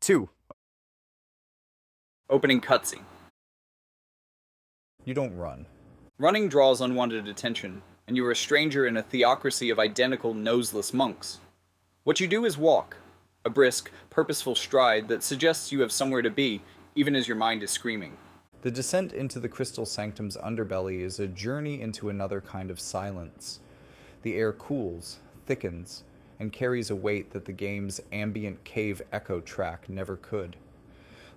2. Opening cutscene. You don't run. Running draws unwanted attention, and you are a stranger in a theocracy of identical noseless monks. What you do is walk, a brisk, purposeful stride that suggests you have somewhere to be, even as your mind is screaming. The descent into the Crystal Sanctum's underbelly is a journey into another kind of silence. The air cools, thickens, and carries a weight that the game's ambient cave echo track never could.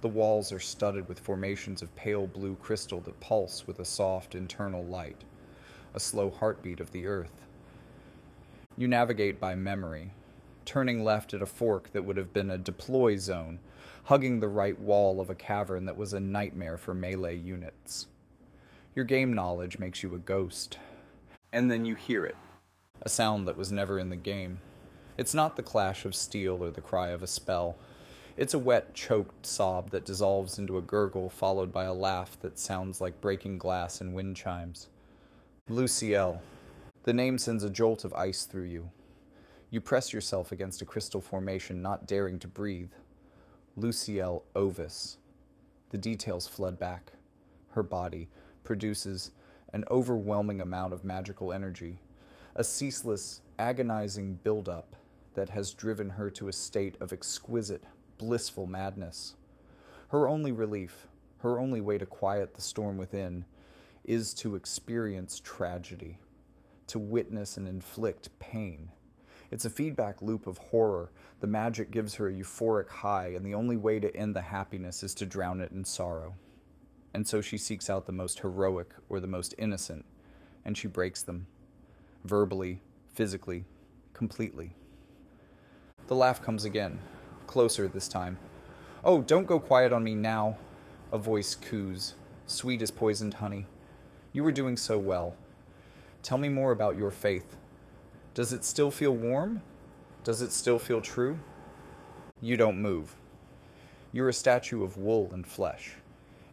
The walls are studded with formations of pale blue crystal that pulse with a soft internal light, a slow heartbeat of the earth. You navigate by memory, turning left at a fork that would have been a deploy zone, hugging the right wall of a cavern that was a nightmare for melee units. Your game knowledge makes you a ghost. And then you hear it. A sound that was never in the game. It's not the clash of steel or the cry of a spell. It's a wet, choked sob that dissolves into a gurgle followed by a laugh that sounds like breaking glass and wind chimes. Luciel. The name sends a jolt of ice through you. You press yourself against a crystal formation, not daring to breathe. Luciel Ovis. The details flood back. Her body produces an overwhelming amount of magical energy, a ceaseless, agonizing buildup that has driven her to a state of exquisite, blissful madness. Her only relief, her only way to quiet the storm within, is to experience tragedy, to witness and inflict pain. It's a feedback loop of horror. The magic gives her a euphoric high, and the only way to end the happiness is to drown it in sorrow. And so she seeks out the most heroic or the most innocent, and she breaks them. Verbally, physically, completely. The laugh comes again, closer this time. "Oh, don't go quiet on me now," a voice coos, sweet as poisoned honey. "You were doing so well. Tell me more about your faith. Does it still feel warm? Does it still feel true?" You don't move. You're a statue of wool and flesh.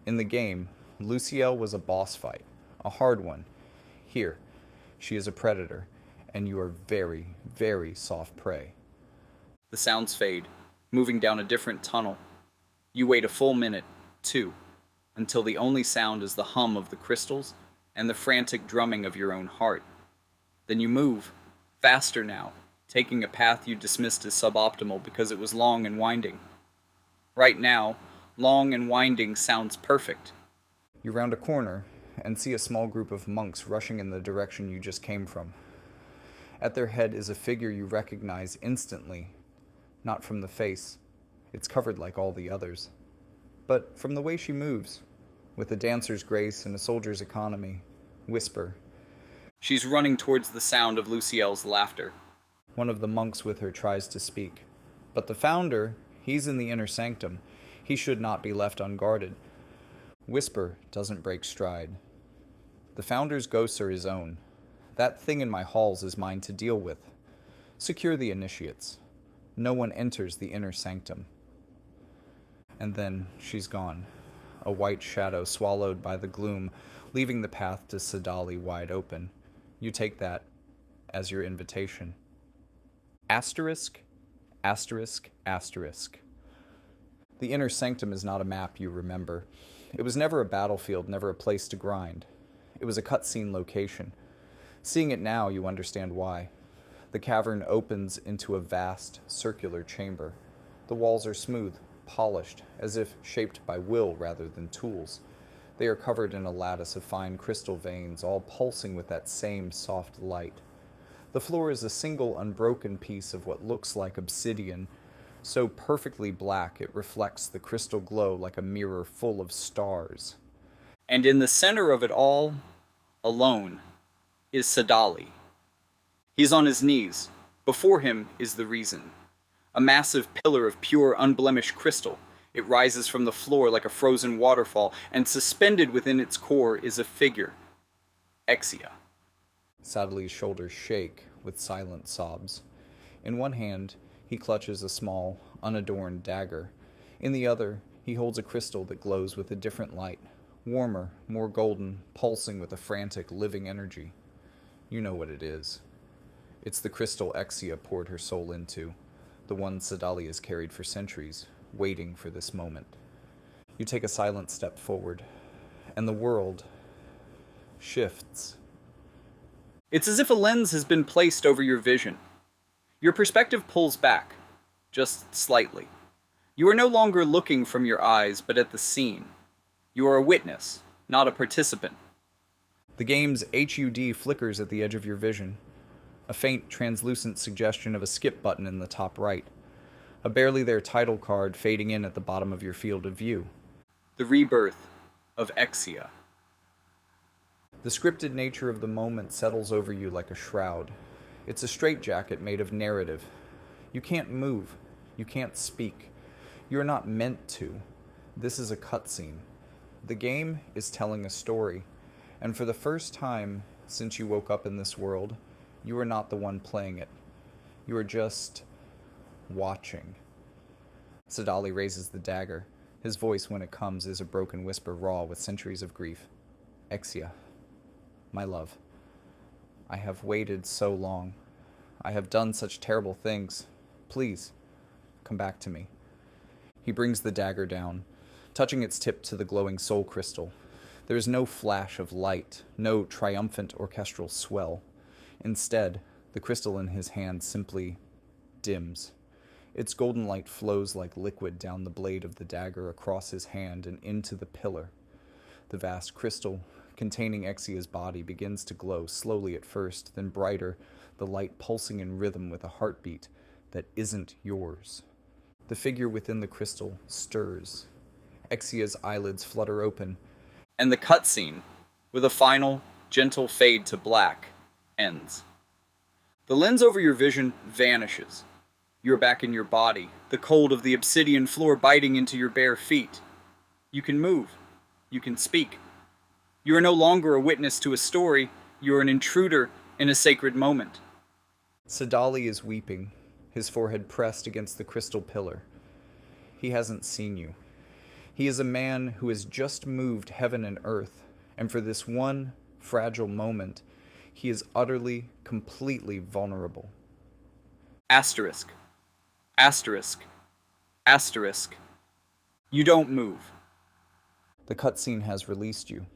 In the game, Luciel was a boss fight, a hard one. Here, she is a predator, and you are very, very soft prey. The sounds fade, moving down a different tunnel. You wait a full minute, 2, until the only sound is the hum of the crystals and the frantic drumming of your own heart. Then you move, faster now, taking a path you dismissed as suboptimal because it was long and winding. Right now, long and winding sounds perfect. You round a corner and see a small group of monks rushing in the direction you just came from. At their head is a figure you recognize instantly, not from the face. It's covered like all the others. But from the way she moves, with a dancer's grace and a soldier's economy. Whisper. She's running towards the sound of Luciel's laughter. One of the monks with her tries to speak. But the founder, he's in the inner sanctum. He should not be left unguarded. Whisper doesn't break stride. The founder's ghosts are his own. That thing in my halls is mine to deal with. Secure the initiates. No one enters the inner sanctum. And then she's gone, a white shadow swallowed by the gloom, leaving the path to Sadali wide open. You take that as your invitation. Asterisk, asterisk, asterisk. The inner sanctum is not a map you remember. It was never a battlefield, never a place to grind. It was a cutscene location. Seeing it now, you understand why. The cavern opens into a vast, circular chamber. The walls are smooth, polished, as if shaped by will rather than tools. They are covered in a lattice of fine crystal veins, all pulsing with that same soft light. The floor is a single unbroken piece of what looks like obsidian, so perfectly black it reflects the crystal glow like a mirror full of stars. And in the center of it all, alone, is Sadali. He's on his knees. Before him is the reason. A massive pillar of pure, unblemished crystal. It rises from the floor like a frozen waterfall, and suspended within its core is a figure. Exia. Sadali's shoulders shake with silent sobs. In one hand, he clutches a small, unadorned dagger. In the other, he holds a crystal that glows with a different light, warmer, more golden, pulsing with a frantic, living energy. You know what it is. It's the crystal Exia poured her soul into, the one Sadali has carried for centuries, waiting for this moment. You take a silent step forward, and the world shifts. It's as if a lens has been placed over your vision. Your perspective pulls back, just slightly. You are no longer looking from your eyes, but at the scene. You are a witness, not a participant. The game's HUD flickers at the edge of your vision, a faint, translucent suggestion of a skip button in the top right, a barely there title card fading in at the bottom of your field of view. The rebirth of Exia. The scripted nature of the moment settles over you like a shroud. It's a straitjacket made of narrative. You can't move. You can't speak. You're not meant to. This is a cutscene. The game is telling a story, and for the first time since you woke up in this world, you are not the one playing it. You are just watching. Sadali raises the dagger. His voice, when it comes, is a broken whisper raw with centuries of grief. Exia, my love, I have waited so long. I have done such terrible things. Please, come back to me. He brings the dagger down, touching its tip to the glowing soul crystal. There is no flash of light, no triumphant orchestral swell. Instead, the crystal in his hand simply dims. Its golden light flows like liquid down the blade of the dagger across his hand and into the pillar. The vast crystal containing Exia's body begins to glow, slowly at first, then brighter, the light pulsing in rhythm with a heartbeat that isn't yours. The figure within the crystal stirs. Exia's eyelids flutter open, And the cutscene, with a final, gentle fade to black, ends. The lens over your vision vanishes. You're back in your body, the cold of the obsidian floor biting into your bare feet. You can move. You can speak. You are no longer a witness to a story. You are an intruder in a sacred moment. Sadali is weeping, his forehead pressed against the crystal pillar. He hasn't seen you. He is a man who has just moved heaven and earth, and for this one fragile moment, he is utterly, completely vulnerable. Asterisk. Asterisk. Asterisk. You don't move. The cutscene has released you,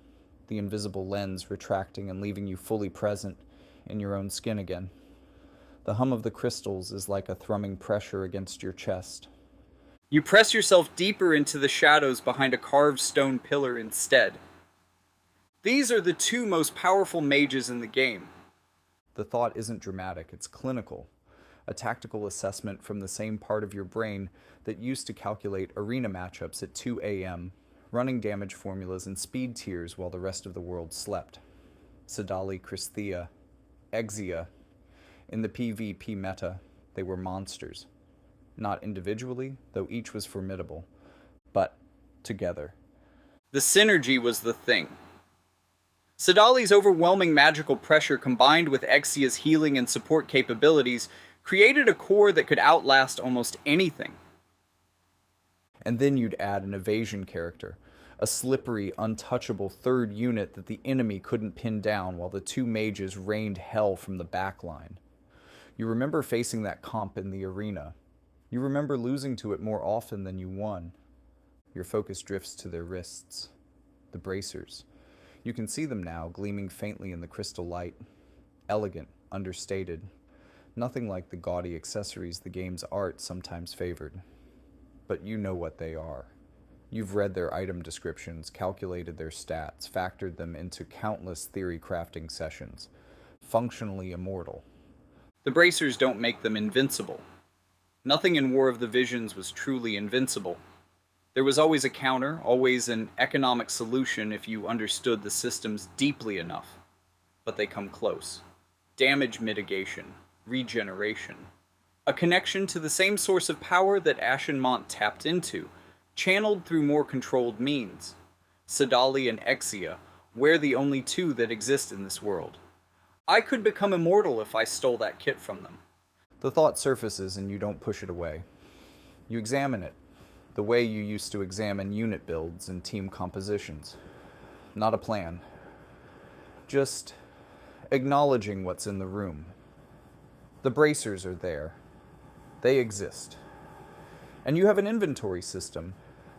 the invisible lens retracting and leaving you fully present in your own skin again. The hum of the crystals is like a thrumming pressure against your chest. You press yourself deeper into the shadows behind a carved stone pillar instead. These are the two most powerful mages in the game. The thought isn't dramatic, it's clinical. A tactical assessment from the same part of your brain that used to calculate arena matchups at 2 a.m., running damage formulas and speed tiers while the rest of the world slept. Sadali, Christhea, Exia. In the PvP meta, they were monsters. Not individually, though each was formidable, but together. The synergy was the thing. Sadali's overwhelming magical pressure combined with Exia's healing and support capabilities created a core that could outlast almost anything. And then you'd add an evasion character, a slippery, untouchable third unit that the enemy couldn't pin down while the two mages rained hell from the backline. You remember facing that comp in the arena. You remember losing to it more often than you won. Your focus drifts to their wrists, the bracers. You can see them now, gleaming faintly in the crystal light. Elegant, understated. Nothing like the gaudy accessories the game's art sometimes favored. But you know what they are. You've read their item descriptions, calculated their stats, factored them into countless theory crafting sessions. Functionally immortal. The bracers don't make them invincible. Nothing in War of the Visions was truly invincible. There was always a counter, always an economic solution if you understood the systems deeply enough. But they come close. Damage mitigation, regeneration. A connection to the same source of power that Ashenmont tapped into, channeled through more controlled means. Sadali and Exia, we're the only two that exist in this world. I could become immortal if I stole that kit from them. The thought surfaces and you don't push it away. You examine it, the way you used to examine unit builds and team compositions. Not a plan. Just acknowledging what's in the room. The bracers are there. They exist. And you have an inventory system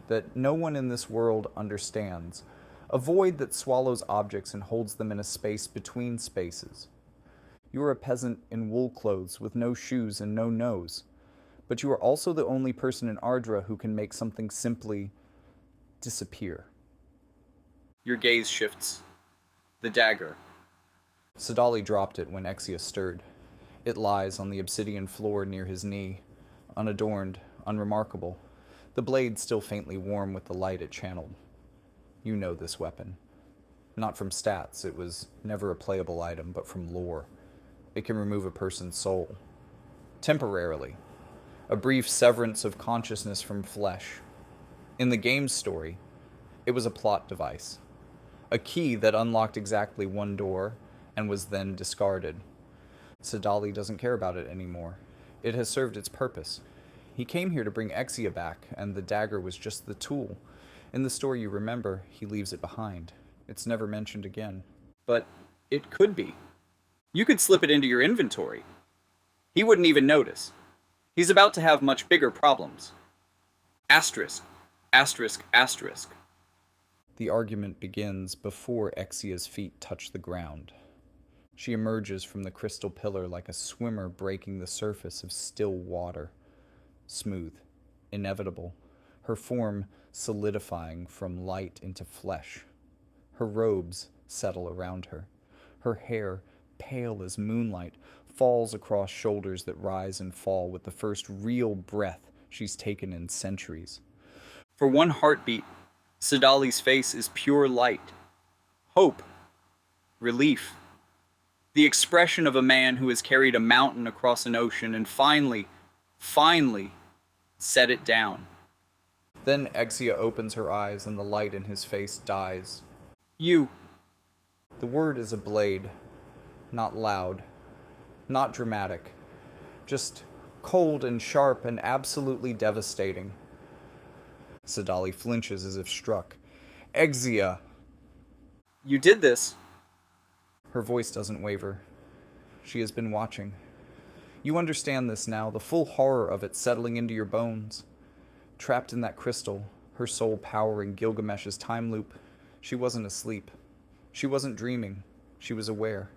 that no one in this world understands. A void that swallows objects and holds them in a space between spaces. You are a peasant in wool clothes with no shoes and no nose. But you are also the only person in Ardra who can make something simply disappear. Your gaze shifts. The dagger. Sadali dropped it when Exia stirred. It lies on the obsidian floor near his knee, unadorned, unremarkable, the blade still faintly warm with the light it channeled. You know this weapon. Not from stats, it was never a playable item, but from lore. It can remove a person's soul. Temporarily. A brief severance of consciousness from flesh. In the game's story, it was a plot device. A key that unlocked exactly one door and was then discarded. Sadali doesn't care about it anymore. It has served its purpose. He came here to bring Exia back, and the dagger was just the tool. In the story you remember, he leaves it behind. It's never mentioned again. But it could be. You could slip it into your inventory. He wouldn't even notice. He's about to have much bigger problems. Asterisk. Asterisk. Asterisk. The argument begins before Exia's feet touch the ground. She emerges from the crystal pillar like a swimmer breaking the surface of still water. Smooth, inevitable, her form solidifying from light into flesh. Her robes settle around her. Her hair, pale as moonlight, falls across shoulders that rise and fall with the first real breath she's taken in centuries. For one heartbeat, Sadali's face is pure light. Hope. Relief. The expression of a man who has carried a mountain across an ocean and finally set it down. Then Exia opens her eyes and the light in his face dies. You. The word is a blade. Not loud. Not dramatic. Just cold and sharp and absolutely devastating. Sadali flinches as if struck. Exia! You did this. Her voice doesn't waver. She has been watching. You understand this now, the full horror of it settling into your bones. Trapped in that crystal, her soul powering Gilgamesh's time loop, she wasn't asleep. She wasn't dreaming. She was aware.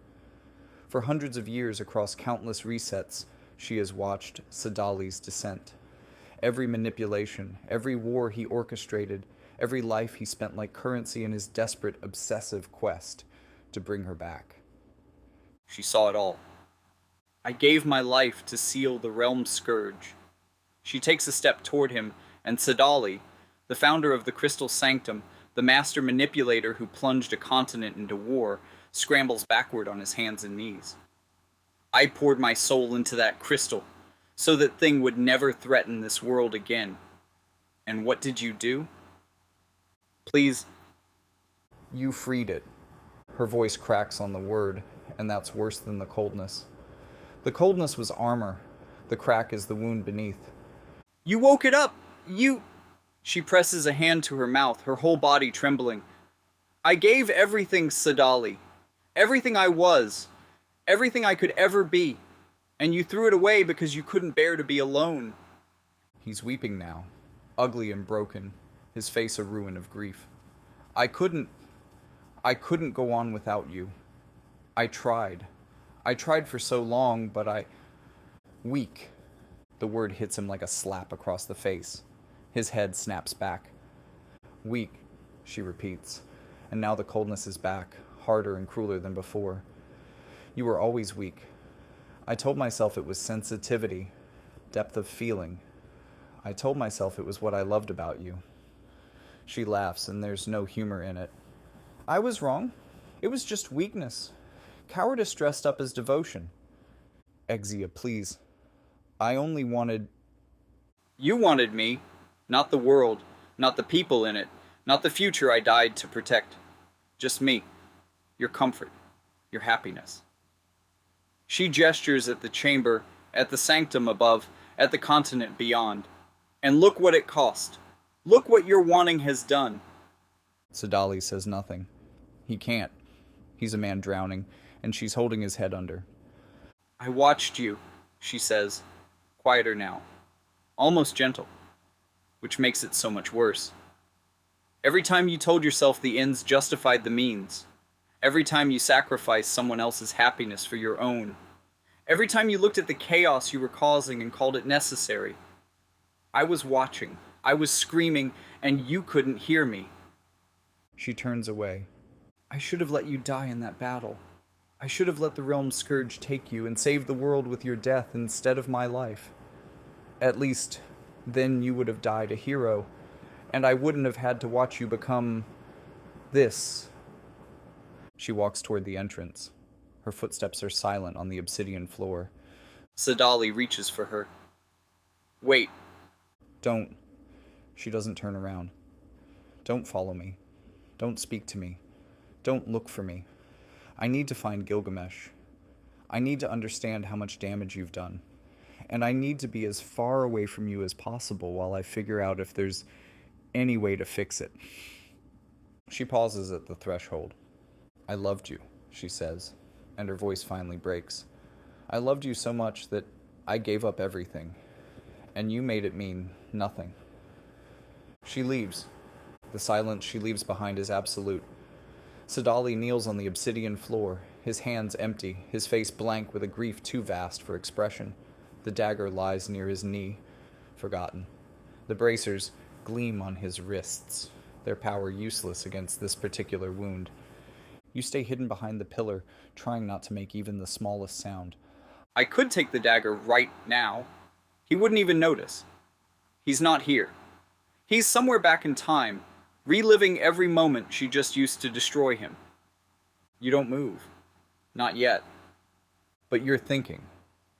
For hundreds of years across countless resets, she has watched Sadali's descent. Every manipulation, every war he orchestrated, every life he spent like currency in his desperate, obsessive quest to bring her back. She saw it all. I gave my life to seal the realm's scourge. She takes a step toward him, and Sadali, the founder of the Crystal Sanctum, the master manipulator who plunged a continent into war, scrambles backward on his hands and knees. I poured my soul into that crystal, so that thing would never threaten this world again. And what did you do? Please. You freed it. Her voice cracks on the word, and that's worse than the coldness. The coldness was armor. The crack is the wound beneath. You woke it up! You... She presses a hand to her mouth, her whole body trembling. I gave everything, Sadali. Everything I was. Everything I could ever be. And you threw it away because you couldn't bear to be alone. He's weeping now, ugly and broken, his face a ruin of grief. I couldn't go on without you. I tried. I tried for so long, but Weak. The word hits him like a slap across the face. His head snaps back. Weak, she repeats, and now the coldness is back, harder and crueler than before. You were always weak. I told myself it was sensitivity, depth of feeling. I told myself it was what I loved about you. She laughs, and there's no humor in it. I was wrong. It was just weakness. Cowardice dressed up as devotion. Exia, please. I only wanted... You wanted me, not the world, not the people in it, not the future I died to protect. Just me. Your comfort. Your happiness. She gestures at the chamber, at the sanctum above, at the continent beyond. And look what it cost. Look what your wanting has done. Sadali says nothing. He can't. He's a man drowning, and she's holding his head under. I watched you, she says, quieter now, almost gentle. which makes it so much worse. Every time you told yourself the ends justified the means, every time you sacrificed someone else's happiness for your own, every time you looked at the chaos you were causing and called it necessary, I was watching, I was screaming, and you couldn't hear me. She turns away. I should have let you die in that battle. I should have let the realm's scourge take you and save the world with your death instead of my life. At least, then you would have died a hero, and I wouldn't have had to watch you become this. She walks toward the entrance. Her footsteps are silent on the obsidian floor. Sadali reaches for her. Wait. Don't. She doesn't turn around. Don't follow me. Don't speak to me. Don't look for me. I need to find Gilgamesh. I need to understand how much damage you've done. And I need to be as far away from you as possible while I figure out if there's any way to fix it. She pauses at the threshold. I loved you, she says, and her voice finally breaks. I loved you so much that I gave up everything, and you made it mean nothing. She leaves. The silence she leaves behind is absolute. Sadali kneels on the obsidian floor, his hands empty, his face blank with a grief too vast for expression. The dagger lies near his knee, forgotten. The bracers gleam on his wrists, their power useless against this particular wound. You stay hidden behind the pillar, trying not to make even the smallest sound. I could take the dagger right now. He wouldn't even notice. He's not here. He's somewhere back in time, reliving every moment she just used to destroy him. You don't move. Not yet. But you're thinking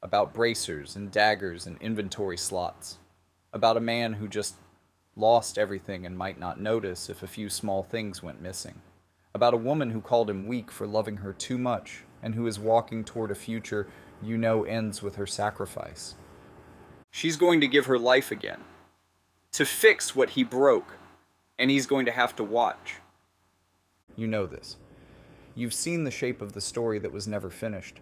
about bracers and daggers and inventory slots. About a man who just lost everything and might not notice if a few small things went missing. About a woman who called him weak for loving her too much and who is walking toward a future you know ends with her sacrifice. She's going to give her life again. To fix what he broke. And he's going to have to watch. You know this. You've seen the shape of the story that was never finished.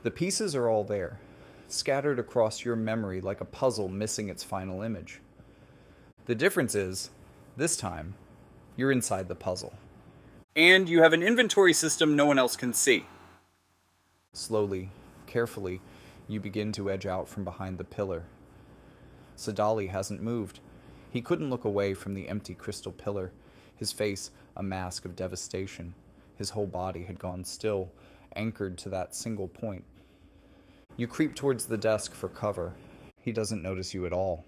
The pieces are all there, scattered across your memory like a puzzle missing its final image. The difference is, this time, you're inside the puzzle. And you have an inventory system no one else can see. Slowly, carefully, you begin to edge out from behind the pillar. Sadali hasn't moved. He couldn't look away from the empty crystal pillar, his face a mask of devastation. His whole body had gone still, anchored to that single point. You creep towards the desk for cover. He doesn't notice you at all.